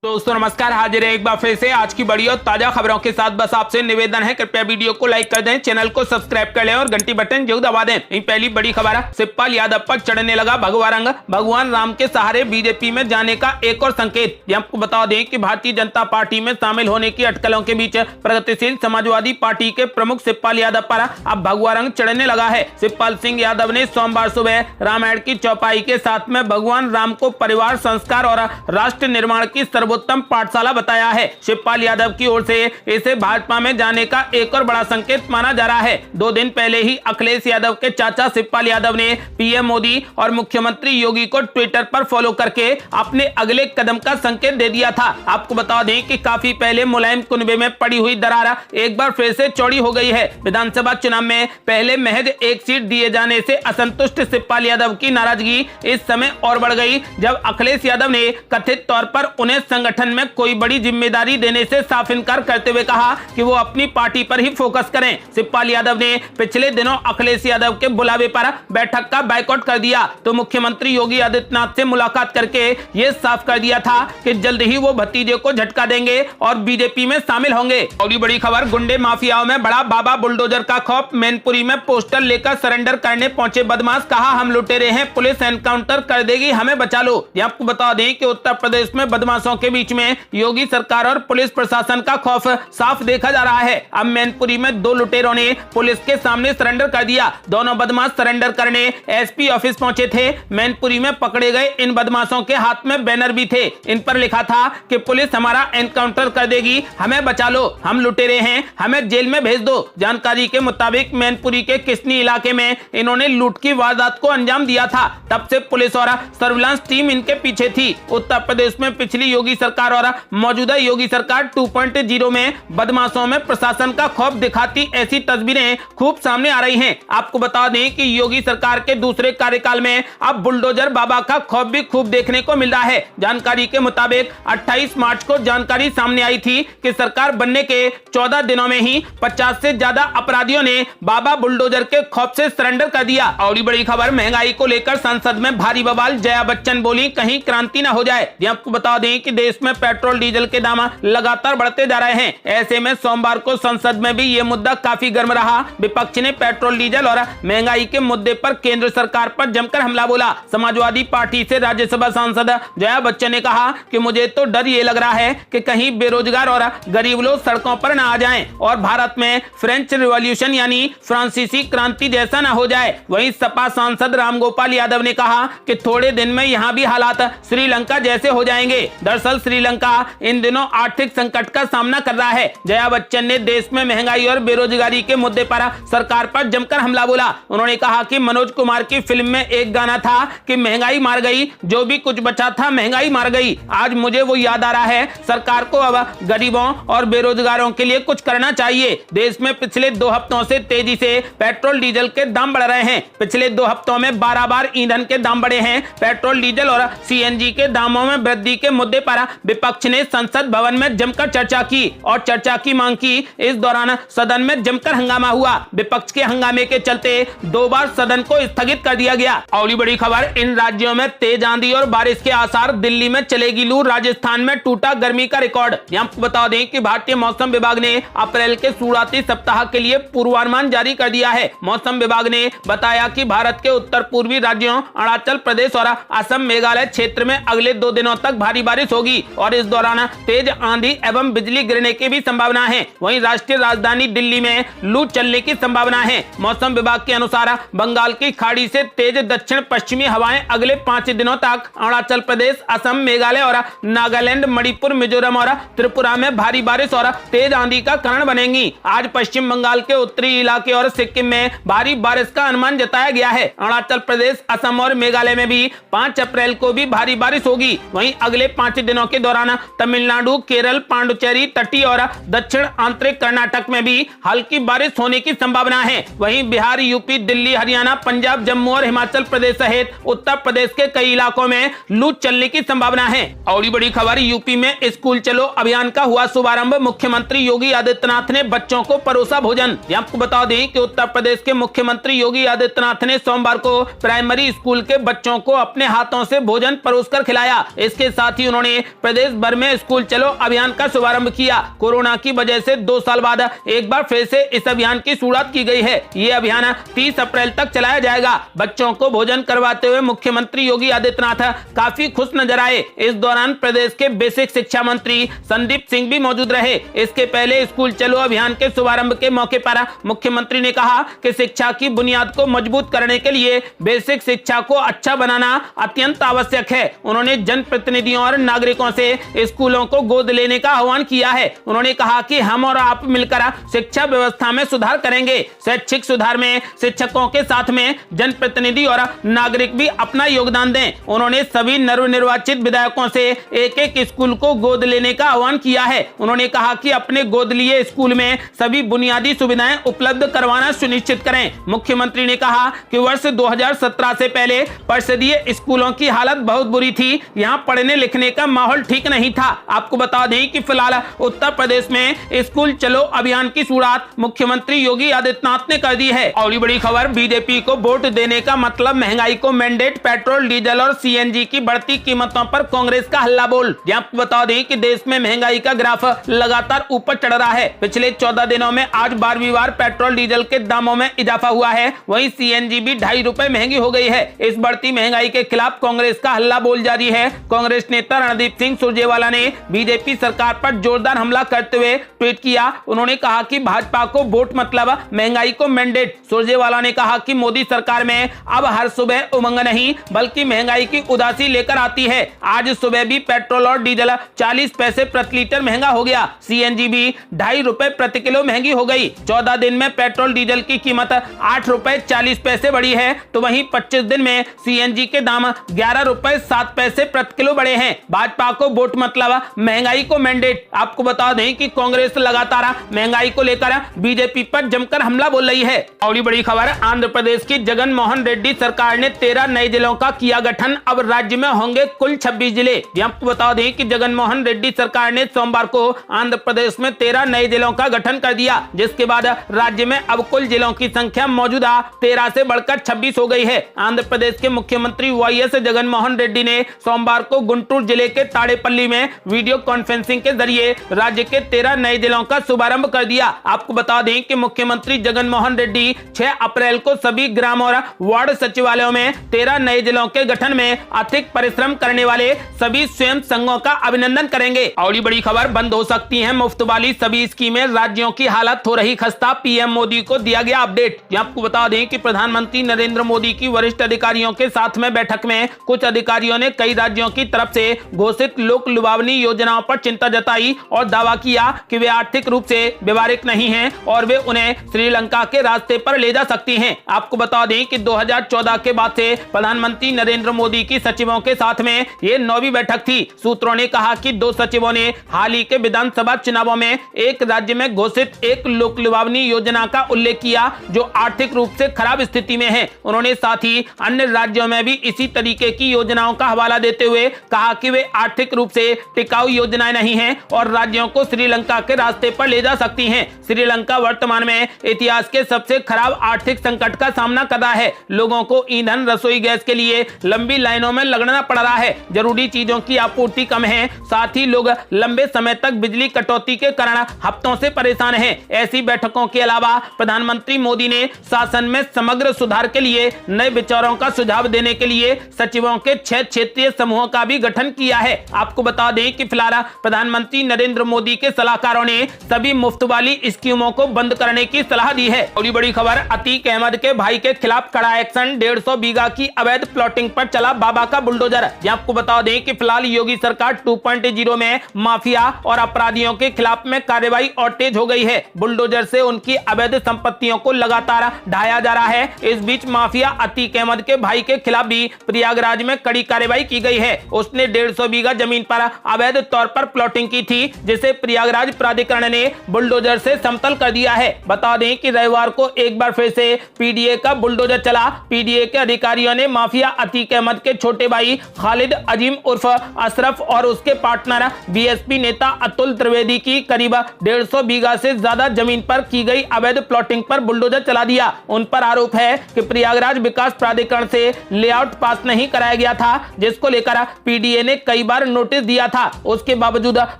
दोस्तों नमस्कार, हाजिर है एक बार फिर से आज की बड़ी और ताजा खबरों के साथ। बस आपसे निवेदन है, कृपया वीडियो को लाइक कर दें, चैनल को सब्सक्राइब कर लें और घंटी बटन जरूर दबा दें। पहली बड़ी खबर है, शिवपाल यादव पर चढ़ने लगा भगवा रंग, भगवान राम के सहारे बीजेपी में जाने का एक और संकेत। आपको बता दें कि भारतीय जनता पार्टी में शामिल होने की अटकलों के बीच प्रगतिशील समाजवादी पार्टी के प्रमुख शिवपाल यादव पर अब भगवा रंग चढ़ने लगा है। शिवपाल सिंह यादव ने सोमवार सुबह रामायण की चौपाई के साथ में भगवान राम को परिवार संस्कार और राष्ट्र निर्माण की सर्वोत्तम पाठशाला बताया है। शिवपाल यादव की ओर से इसे भाजपा में जाने का एक और बड़ा संकेत माना जा रहा है। 2 दिन पहले ही अखिलेश यादव के चाचा शिवपाल यादव ने पीएम मोदी और मुख्यमंत्री योगी को ट्विटर पर फॉलो करके अपने अगले कदम का संकेत दे दिया था। आपको बता दें कि काफी पहले मुलायम कुनबे में पड़ी हुई दरार एक बार फिर से चौड़ी हो गई है। विधानसभा चुनाव में पहले महज एक सीट दिए जाने से असंतुष्ट शिवपाल यादव की नाराजगी इस समय और बढ़ गई, जब अखिलेश यादव ने कथित तौर पर उन्हें संगठन में कोई बड़ी जिम्मेदारी देने से साफ इनकार करते हुए कहा कि वो अपनी पार्टी पर ही फोकस करें। शिवपाल यादव ने पिछले दिनों अखिलेश यादव के बुलावे पर बैठक का बायकॉट कर दिया, तो मुख्यमंत्री योगी आदित्यनाथ से मुलाकात करके ये साफ कर दिया था कि जल्द ही वो भतीजे को झटका देंगे और बीजेपी में शामिल होंगे। और बड़ी खबर, गुंडे माफियाओं में बड़ा बाबा बुलडोजर का खौफ, मैनपुरी में पोस्टर लेकर सरेंडर करने पहुंचे बदमाश, कहा हम लुटेरे हैं, पुलिस एनकाउंटर कर देगी, हमें बचा लो। आपको बता दें कि उत्तर प्रदेश में बदमाशों के बीच में योगी सरकार और पुलिस प्रशासन का खौफ साफ देखा जा रहा है। अब मैनपुरी में 2 लुटेरों ने पुलिस के सामने सरेंडर कर दिया। दोनों बदमाश सरेंडर करने एसपी ऑफिस पहुंचे थे। मैनपुरी में पकड़े गए इन बदमाशों के हाथ में बैनर भी थे, इन पर लिखा था कि पुलिस हमारा एनकाउंटर कर देगी, हमें बचा लो, हम लुटेरे हैं, हमें जेल में भेज दो। जानकारी के मुताबिक मैनपुरी के किसनी इलाके में इन्होंने लूट की वारदात को अंजाम दिया था। तब से पुलिस और सर्विलांस टीम इनके पीछे थी। उत्तर प्रदेश में पिछली योगी सरकार और मौजूदा योगी सरकार 2.0 में बदमाशों में प्रशासन का खौफ दिखाती ऐसी तस्वीरें खूब सामने आ रही हैं। आपको बता दें कि योगी सरकार के दूसरे कार्यकाल में अब बुलडोजर बाबा का खौफ भी खूब देखने को मिल रहा है। जानकारी के मुताबिक 28 मार्च को जानकारी सामने आई थी कि सरकार बनने के 14 दिनों में ही 50 से ज्यादा अपराधियों ने बाबा बुलडोजर के खौफ से सरेंडर कर दिया। और बड़ी खबर, महंगाई को लेकर संसद में भारी बवाल, जया बच्चन बोली कहीं क्रांति न हो जाए। आपको बता दें कि देश में पेट्रोल डीजल के दाम लगातार बढ़ते जा रहे हैं। ऐसे में सोमवार को संसद में भी ये मुद्दा काफी गर्म रहा। विपक्ष ने पेट्रोल डीजल और महंगाई के मुद्दे पर केंद्र सरकार पर जमकर हमला बोला। समाजवादी पार्टी से राज्यसभा सांसद जया बच्चन ने कहा कि मुझे तो डर ये लग रहा है कि कहीं बेरोजगार और गरीब लोग सड़कों पर न आ जाएं और भारत में फ्रेंच रिवॉल्यूशन यानी फ्रांसीसी क्रांति जैसा न हो जाए। वहीं सपा सांसद रामगोपाल यादव ने कहा कि थोड़े दिन में यहाँ भी हालात श्रीलंका जैसे हो जाएंगे। दरअसल श्रीलंका इन दिनों आर्थिक संकट का सामना कर रहा है। जया बच्चन ने देश में महंगाई और बेरोजगारी के मुद्दे पर सरकार पर जमकर हमला बोला। उन्होंने कहा कि मनोज कुमार की फिल्म में एक गाना था कि महंगाई मार गई, जो भी कुछ बचा था महंगाई मार गई। आज मुझे वो याद आ रहा है। सरकार को अब गरीबों और बेरोजगारों के लिए कुछ करना चाहिए। देश में पिछले 2 हफ्तों से तेजी से पेट्रोल डीजल के दाम बढ़ रहे हैं। पिछले 2 हफ्तों में 12 बार ईंधन के दाम बढ़े हैं। पेट्रोल डीजल और सीएनजी के दामों में वृद्धि के मुद्दे पर विपक्ष ने संसद भवन में जमकर चर्चा की और चर्चा की मांग की। इस दौरान सदन में जमकर हंगामा हुआ। विपक्ष के हंगामे के चलते 2 बार सदन को स्थगित कर दिया गया। और बड़ी खबर, इन राज्यों में तेज आंधी और बारिश के आसार, दिल्ली में चलेगी लू, राजस्थान में टूटा गर्मी का रिकॉर्ड। आपको बता दें कि भारतीय मौसम विभाग ने अप्रैल के शुरुआती सप्ताह के लिए पूर्वानुमान जारी कर दिया है। मौसम विभाग ने बताया कि भारत के उत्तर पूर्वी राज्यों अरुणाचल प्रदेश और असम मेघालय क्षेत्र में अगले 2 दिनों तक भारी बारिश होगी और इस दौरान तेज आंधी एवं बिजली गिरने की भी संभावना है। वहीं राष्ट्रीय राजधानी दिल्ली में लू चलने की संभावना है। मौसम विभाग के अनुसार बंगाल की खाड़ी से तेज दक्षिण पश्चिमी हवाएं अगले 5 दिनों तक अरुणाचल प्रदेश, असम, मेघालय और नागालैंड, मणिपुर, मिजोरम और त्रिपुरा में भारी बारिश और तेज आंधी का कारण बनेंगी। आज पश्चिम बंगाल के उत्तरी इलाके और सिक्किम में भारी बारिश का अनुमान जताया गया है। अरुणाचल प्रदेश, असम और मेघालय में भी 5 अप्रैल को भी भारी बारिश होगी। वहीं अगले 5 दिनों के दौरान तमिलनाडु, केरल, पांडुचेरी, तटीय और दक्षिण आंतरिक कर्नाटक में भी हल्की बारिश होने की संभावना है। वहीं बिहार, यूपी, दिल्ली, हरियाणा, पंजाब, जम्मू और हिमाचल प्रदेश सहित उत्तर प्रदेश के कई इलाकों में लू चलने की संभावना है। और बड़ी खबर, यूपी में स्कूल चलो अभियान का हुआ शुभारंभ, मुख्यमंत्री योगी आदित्यनाथ ने बच्चों को परोसा भोजन। आपको बता दें कि उत्तर प्रदेश के मुख्यमंत्री योगी आदित्यनाथ ने सोमवार को प्राइमरी स्कूल के बच्चों को अपने हाथों से भोजन परोसकर खिलाया। इसके साथ ही उन्होंने प्रदेश भर में स्कूल चलो अभियान का शुभारंभ किया। कोरोना की वजह से 2 साल बाद एक बार फिर से इस अभियान की शुरुआत की गई है। ये अभियान 30 अप्रैल तक चलाया जाएगा। बच्चों को भोजन करवाते हुए मुख्यमंत्री योगी आदित्यनाथ काफी खुश नजर आए। इस दौरान प्रदेश के बेसिक शिक्षा मंत्री संदीप सिंह भी मौजूद रहे। इसके पहले स्कूल चलो अभियान के शुभारंभ के मौके पर मुख्यमंत्री ने कहा कि शिक्षा की बुनियाद को मजबूत करने के लिए बेसिक शिक्षा को अच्छा बनाना अत्यंत आवश्यक है। उन्होंने जनप्रतिनिधियों और नागरिकों से स्कूलों को गोद लेने का आह्वान किया है। उन्होंने कहा कि हम और आप मिलकर शिक्षा व्यवस्था में सुधार करेंगे। शैक्षिक सुधार में शिक्षकों के साथ में जनप्रतिनिधि और नागरिक भी अपना योगदान दें। उन्होंने सभी नवनिर्वाचित विधायकों से एक एक स्कूल को गोद लेने का आह्वान किया है। उन्होंने कहा कि अपने गोद लिए स्कूल में सभी बुनियादी सुविधाएं उपलब्ध करवाना सुनिश्चित करें। मुख्यमंत्री ने कहा कि वर्ष 2017 से पहले परिषदीय स्कूलों की हालत बहुत बुरी थी। यहां पढ़ने लिखने का माहौल ठीक नहीं था। आपको बता दें कि फिलहाल उत्तर प्रदेश में स्कूल चलो अभियान की शुरुआत मुख्यमंत्री योगी आदित्यनाथ ने कर दी है। और बड़ी खबर, बीजेपी को वोट देने का मतलब महंगाई को मैंडेट, पेट्रोल डीजल और सीएनजी की बढ़ती कीमतों पर कांग्रेस का हल्ला बोल। आपको बता दें कि देश में महंगाई का ग्राफ लगातार ऊपर चढ़ रहा है। पिछले 14 दिनों में आज 12वीं बार पेट्रोल डीजल के दामों में इजाफा हुआ है। वहीं सीएनजी भी 2.5 रुपए महंगी हो गई है। इस बढ़ती महंगाई के खिलाफ कांग्रेस का हल्ला बोल जारी है। कांग्रेस नेता रणदीप सिंह सुरजेवाला ने बीजेपी सरकार पर जोरदार हमला करते हुए ट्वीट किया। उन्होंने कहा कि भाजपा को वोट मतलब महंगाई को मैंडेट। सुरजेवाला ने कहा कि मोदी सरकार में अब हर सुबह उमंग नहीं बल्कि महंगाई की उदासी लेकर आती है। आज सुबह भी पेट्रोल और डीजल 40 पैसे प्रति लीटर महंगा हो गया। सीएनजी भी 2.5 रुपए प्रति किलो महंगी हो गई। 14 दिन में पेट्रोल डीजल की कीमत 8 रुपए 40 पैसे बढ़ी है, तो वहीं 25 दिन में सीएनजी के दाम 11 रुपए 7 पैसे प्रति किलो बढ़े हैं। भाजपा को वोट मतलब महंगाई को मैंडेट। आपको बता दें कि कांग्रेस लगातार महंगाई को लेकर बीजेपी पर जमकर हमला बोल रही है। और बड़ी खबर, आंध्र प्रदेश की जगन मोहन रेड्डी सरकार ने 13 नए जिलों का किया गठन। अब राज्य में होंगे कुल 26 जिले। आपको बता दें कि जगन मोहन रेड्डी सरकार ने सोमवार को आंध्र प्रदेश में 13 नए जिलों का गठन कर दिया, जिसके बाद राज्य में अब कुल जिलों की संख्या मौजूदा 13 से बढ़कर 26 हो गई है। आंध्र प्रदेश के मुख्यमंत्री वाईएस जगन मोहन रेड्डी ने सोमवार को गुंटूर जिले के ताड़ेपल्ली में वीडियो कॉन्फ्रेंसिंग के जरिए राज्य के 13 नए जिलों का शुभारंभ कर दिया। आपको बता दें कि मुख्यमंत्री जगन मोहन रेड्डी 6 अप्रैल को सभी ग्राम और वार्ड सचिवालयों में 13 नए जिलों के गठन में अधिक परिश्रम करने वाले सभी स्वयं संघों का अभिनंदन करेंगे। और बड़ी खबर, बंद हो सकती है मुफ्त वाली सभी स्कीमें, राज्यों की हालत हो रही खस्ता, पीएम मोदी को दिया गया अपडेट। आपको बता दें कि प्रधानमंत्री नरेंद्र मोदी की वरिष्ठ अधिकारियों के साथ में बैठक में कुछ अधिकारियों ने कई राज्यों की तरफ से घोषित लोक लुभावनी योजनाओं पर चिंता जताई और दावा किया कि वे आर्थिक रूप से व्यवहारिक नहीं हैं और वे उन्हें श्रीलंका के रास्ते पर ले जा सकती हैं। आपको बता दें कि 2014 के बाद से प्रधानमंत्री नरेंद्र मोदी की सचिवों के साथ में ये 9वीं बैठक थी। सूत्रों ने कहा कि 2 सचिवों ने हाल ही के विधानसभा चुनावों में एक राज्य में घोषित एक लोक लुभावनी योजना का उल्लेख किया जो आर्थिक रूप से खराब स्थिति में है। उन्होंने साथ ही अन्य राज्यों में भी इसी तरीके की योजनाओं का हवाला देते हुए कहा कि वे आर्थिक रूप से टिकाऊ योजनाएं नहीं हैं और राज्यों को श्रीलंका के रास्ते पर ले जा सकती हैं। श्रीलंका वर्तमान में इतिहास के सबसे खराब आर्थिक संकट का सामना कर रहा है। लोगों को ईंधन, रसोई गैस के लिए लंबी लाइनों में लगना पड़ रहा है। जरूरी चीजों की आपूर्ति कम है, साथ ही लोग लंबे समय तक बिजली कटौती के कारण हफ्तों से परेशान हैं। ऐसी बैठकों के अलावा प्रधानमंत्री मोदी ने शासन में समग्र सुधार के लिए नए विचारों का सुझाव देने के लिए सचिवों के 6 क्षेत्रीय समूहों का भी गठन किया है। आपको बता दें कि फिलहाल प्रधानमंत्री नरेंद्र मोदी के सलाहकारों ने सभी मुफ्त वाली स्कीमों को बंद करने की सलाह दी है। और बड़ी खबर, अतीक अहमद के भाई के खिलाफ कड़ा एक्शन, 150 बीघा की अवैध प्लॉटिंग पर चला बाबा का बुलडोजर। आपको बता दें कि फिलहाल योगी सरकार 2.0 में माफिया और अपराधियों के खिलाफ में कार्रवाई और तेज हो गई है। बुलडोजर से उनकी अवैध संपत्तियों को लगातार ढाया जा रहा है। इस बीच माफिया अतीक अहमद के भाई के खिलाफ भी प्रयागराज में कड़ी कार्रवाई की गई है। उसने 150 बीघा जमीन पर अवैध तौर पर प्लॉटिंग की थी, जिसे प्रयागराज प्राधिकरण ने बुलडोजर से समतल कर दिया है। बता दें कि रविवार को एक बार फिर से पीडीए का बुलडोजर चला। पीडीए के अधिकारियों ने माफिया अतीक अहमद के छोटे भाई खालिद अजीम उर्फ अशरफ और उसके पार्टनर बीएसपी नेता अतुल त्रिवेदी की करीब 150 बीघा से ज्यादा जमीन पर की गई अवैध प्लॉटिंग पर बुलडोजर चला दिया। उन पर आरोप है कि प्रयागराज विकास प्राधिकरण से लेआउट पास नहीं कराया गया था, जिसको लेकर पीडीए ने कई बार बार नोटिस दिया था, उसके बावजूद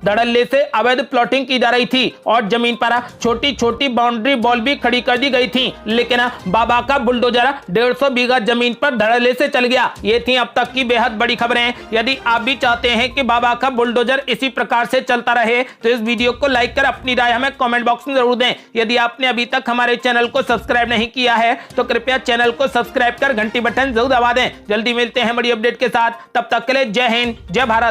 धड़ल्ले से अवैध प्लॉटिंग की जा रही थी और जमीन पर छोटी छोटी बाउंड्री वॉल भी खड़ी कर दी गई थी। लेकिन बाबा का बुलडोजर 150 बीघा जमीन पर धड़ल्ले से चल गया। ये थी अब तक की बेहद बड़ी खबरें। यदि आप भी चाहते हैं कि बाबा का बुलडोजर इसी प्रकार से चलता रहे तो इस वीडियो को लाइक कर अपनी राय हमें कमेंट बॉक्स में जरूर दें। यदि आपने अभी तक हमारे चैनल को सब्सक्राइब नहीं किया है तो कृपया चैनल को सब्सक्राइब कर घंटी बटन जरूर दबा दें। जल्दी मिलते हैं बड़ी अपडेट के साथ, तब तक के लिए जय हिंद, जय भारत।